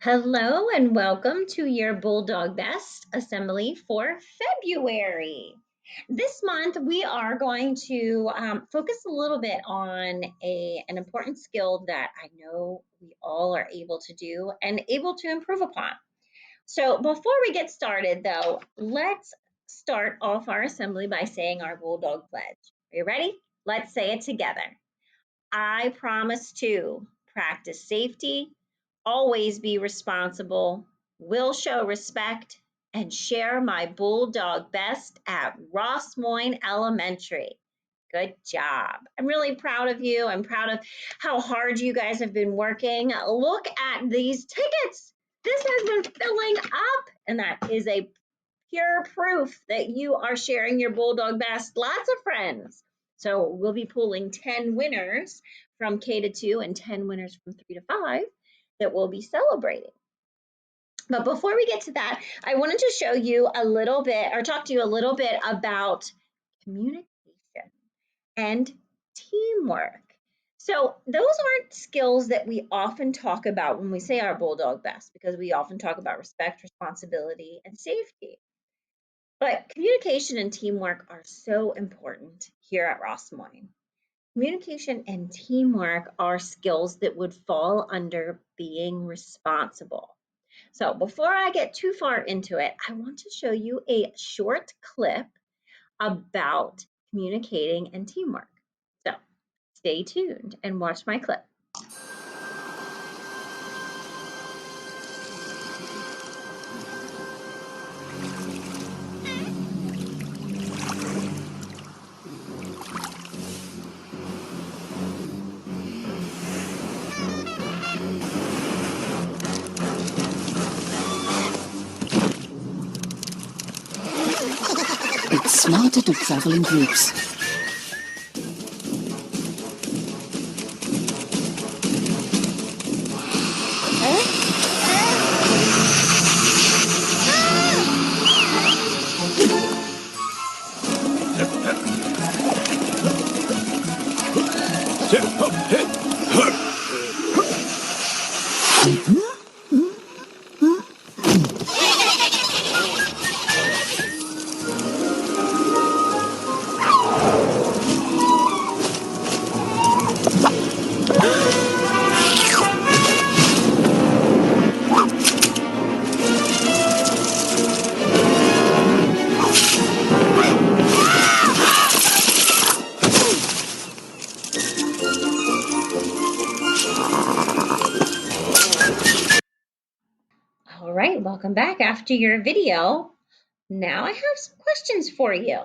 Hello and welcome to your Bulldog Best Assembly for February. This month we are going to focus a little bit on an important skill that I know we all are able to do and able to improve upon. So before we get started though, let's start off our assembly by saying our Bulldog pledge. Are you ready? Let's say it together. I promise to practice safety, always be responsible, will show respect, and share my Bulldog best at Ross Moyne Elementary. Good job. I'm really proud of you. I'm proud of how hard you guys have been working. Look at these tickets. This has been filling up, and that is a pure proof that you are sharing your Bulldog best. Lots of friends. So we'll be pulling 10 winners from K-2 and 10 winners from 3 to 5 that we'll be celebrating. But before we get to that, I wanted to show you a little bit or talk to you a little bit about communication and teamwork. So those aren't skills that we often talk about when we say our Bulldog best because we often talk about respect, responsibility, and safety. But communication and teamwork are so important here at Ross Moyne. Communication and teamwork are skills that would fall under being responsible. So before I get too far into it, I want to show you a short clip about communicating and teamwork. So stay tuned and watch my clip. It's smarter to travel in groups. All right, welcome back after your video. Now I have some questions for you.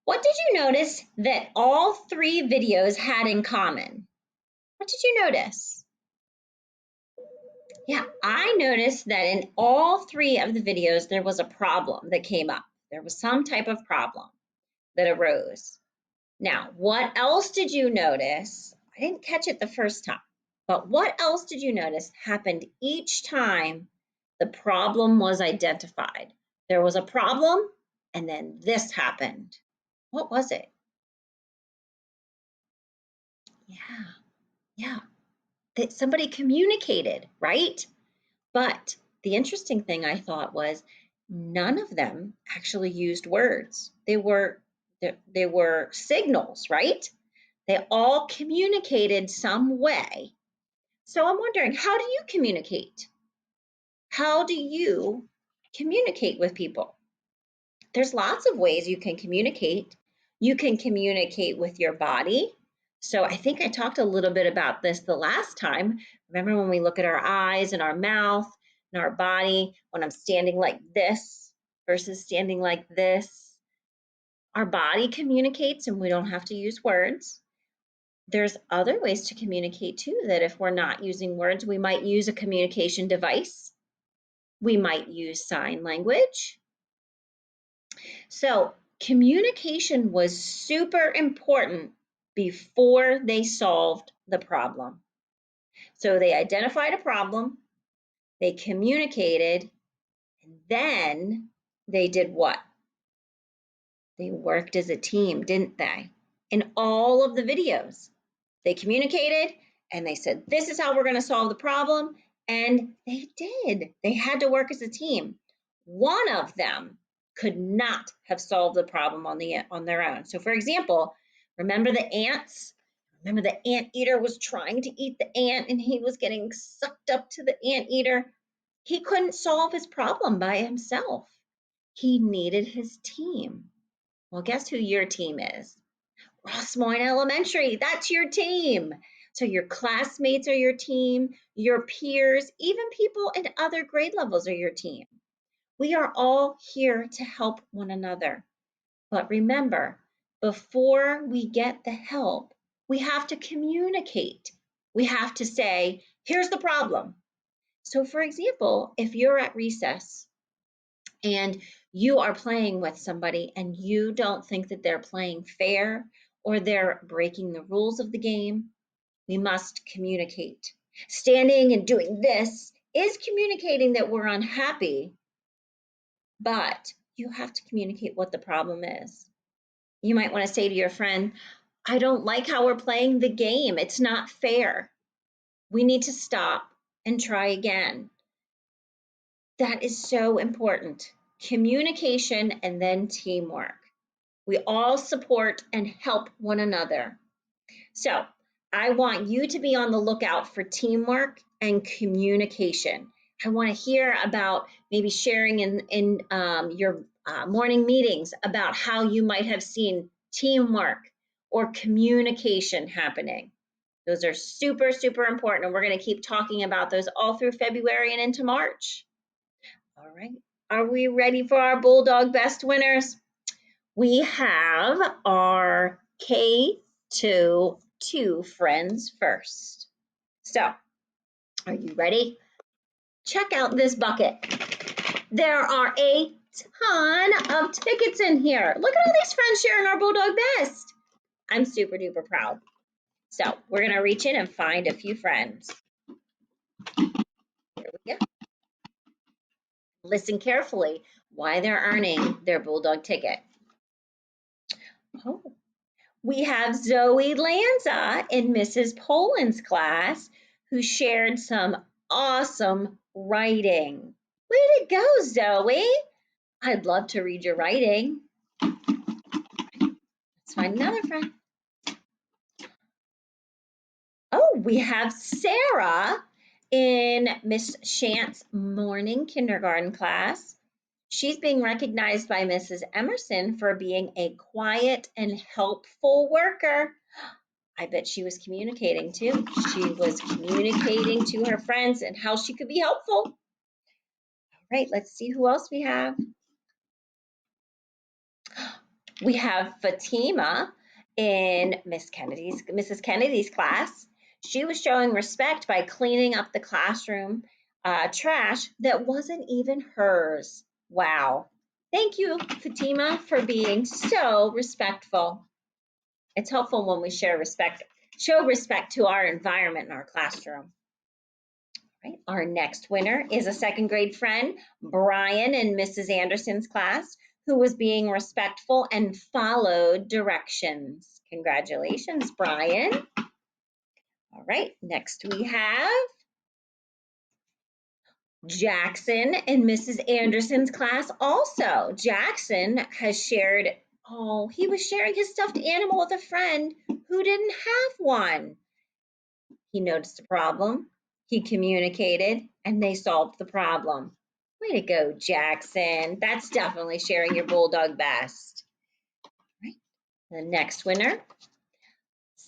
What did you notice that all three videos had in common? What did you notice? Yeah, I noticed that in all three of the videos, there was a problem that came up. There was some type of problem that arose. Now, what else did you notice? I didn't catch it the first time, but what else did you notice happened each time the problem was identified? There was a problem, and then this happened. What was it? Yeah, that somebody communicated, right? But the interesting thing I thought was none of them actually used words. They were signals, right? They all communicated some way. So I'm wondering, how do you communicate? How do you communicate with people? There's lots of ways you can communicate. You can communicate with your body. So I think I talked a little bit about this the last time. Remember when we look at our eyes and our mouth and our body, when I'm standing like this versus standing like this, our body communicates and we don't have to use words. There's other ways to communicate too, that if we're not using words, we might use a communication device. We might use sign language. So communication was super important before they solved the problem. So they identified a problem, they communicated, and then they did what? They worked as a team, didn't they? In all of the videos, they communicated and they said, this is how we're going to solve the problem. And they did. They had to work as a team. One of them could not have solved the problem on their own. So for example, remember the ants? Remember the anteater was trying to eat the ant and he was getting sucked up to the anteater? He couldn't solve his problem by himself. He needed his team. Well, guess who your team is? Ross Moyne Elementary, that's your team. So your classmates are your team, your peers, even people in other grade levels are your team. We are all here to help one another. But remember, before we get the help, we have to communicate. We have to say, here's the problem. So, for example, if you're at recess and you are playing with somebody and you don't think that they're playing fair or they're breaking the rules of the game, we must communicate. Standing and doing this is communicating that we're unhappy, but you have to communicate what the problem is. You might want to say to your friend, I don't like how we're playing the game. It's not fair. We need to stop and try again. That is so important. Communication and then teamwork. We all support and help one another. So I want you to be on the lookout for teamwork and communication. I want to hear about maybe sharing in your morning meetings about how you might have seen teamwork or communication happening. Those are super, super important. And we're going to keep talking about those all through February and into March. All right. Are we ready for our Bulldog Best winners? We have our K-2 two friends first. So, are you ready? Check out this bucket. There are a ton of tickets in here. Look at all these friends sharing our Bulldog Best. I'm super duper proud. So, we're going to reach in and find a few friends. Here we go. Listen carefully why they're earning their Bulldog ticket. Oh, we have Zoe Lanza in Mrs. Poland's class who shared some awesome writing. Way to go, Zoe. I'd love to read your writing. Let's find another friend. Oh, we have Sarah in Miss Shant's morning kindergarten class. She's being recognized by Mrs. Emerson for being a quiet and helpful worker. I bet she was communicating too. She was communicating to her friends and how she could be helpful. All right, let's see who else we have. We have Fatima in Mrs. Kennedy's class. She was showing respect by cleaning up the classroom trash that wasn't even hers. Wow. Thank you, Fatima, for being so respectful. It's helpful when we show respect to our environment in our classroom. Right. Our next winner is a second grade friend, Brian in Mrs. Anderson's class, who was being respectful and followed directions. Congratulations, Brian. All right, next we have Jackson in Mrs. Anderson's class also. Jackson has shared, he was sharing his stuffed animal with a friend who didn't have one. He noticed a problem, he communicated, and they solved the problem. Way to go, Jackson. That's definitely sharing your Bulldog best. Right. The next winner,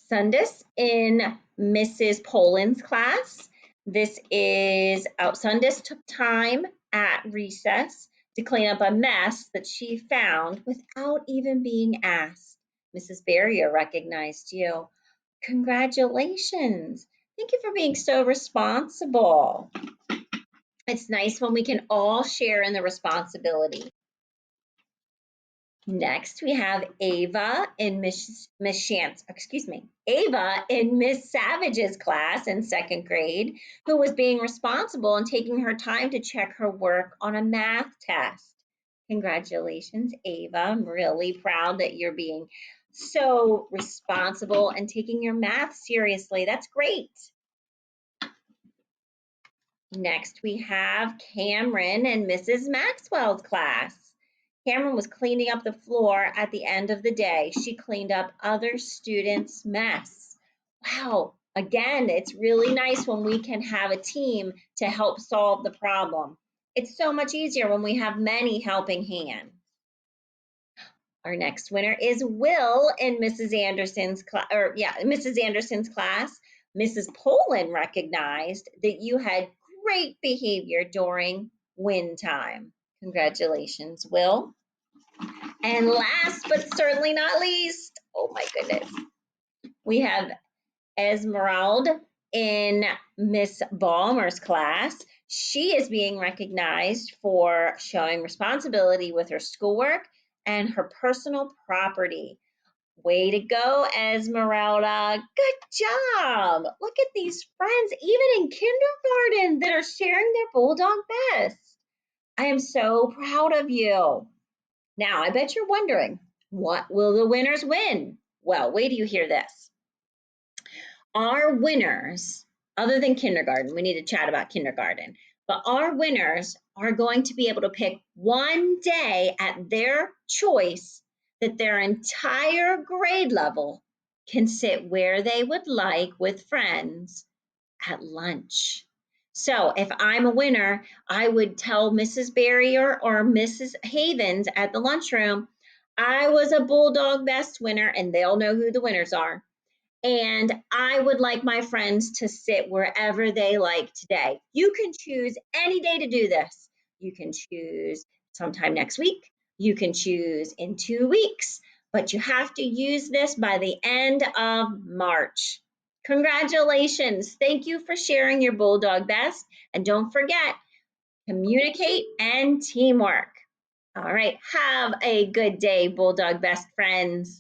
Sundus in Mrs. Poland's class. This is Sundus took time at recess to clean up a mess that she found without even being asked. Mrs. Barrier recognized you. Congratulations. Thank you for being so responsible. It's nice when we can all share in the responsibility. Next, we have Ava in Ava in Miss Savage's class in second grade, who was being responsible and taking her time to check her work on a math test. Congratulations, Ava. I'm really proud that you're being so responsible and taking your math seriously. That's great. Next, we have Cameron and Mrs. Maxwell's class. Cameron was cleaning up the floor at the end of the day. She cleaned up other students' mess. Wow, again, it's really nice when we can have a team to help solve the problem. It's so much easier when we have many helping hands. Our next winner is Will in Mrs. Anderson's class, or yeah, Mrs. Anderson's class. Mrs. Poland recognized that you had great behavior during win time. Congratulations, Will. And last but certainly not least, oh my goodness, we have Esmeralda in Miss Ballmer's class. She is being recognized for showing responsibility with her schoolwork and her personal property. Way to go, Esmeralda. Good job. Look at these friends, even in kindergarten, that are sharing their Bulldog best. I am so proud of you. Now, I bet you're wondering, what will the winners win? Well, wait till you hear this. Our winners, other than kindergarten, we need to chat about kindergarten, but our winners are going to be able to pick one day at their choice that their entire grade level can sit where they would like with friends at lunch. So if I'm a winner, I would tell Mrs. Barrier or Mrs. Havens at the lunchroom, I was a Bulldog Best winner, and they'll know who the winners are. And I would like my friends to sit wherever they like today. You can choose any day to do this. You can choose sometime next week. You can choose in 2 weeks, but you have to use this by the end of March. Congratulations. Thank you for sharing your Bulldog Best. And don't forget, communicate and teamwork. All right. Have a good day, Bulldog Best friends.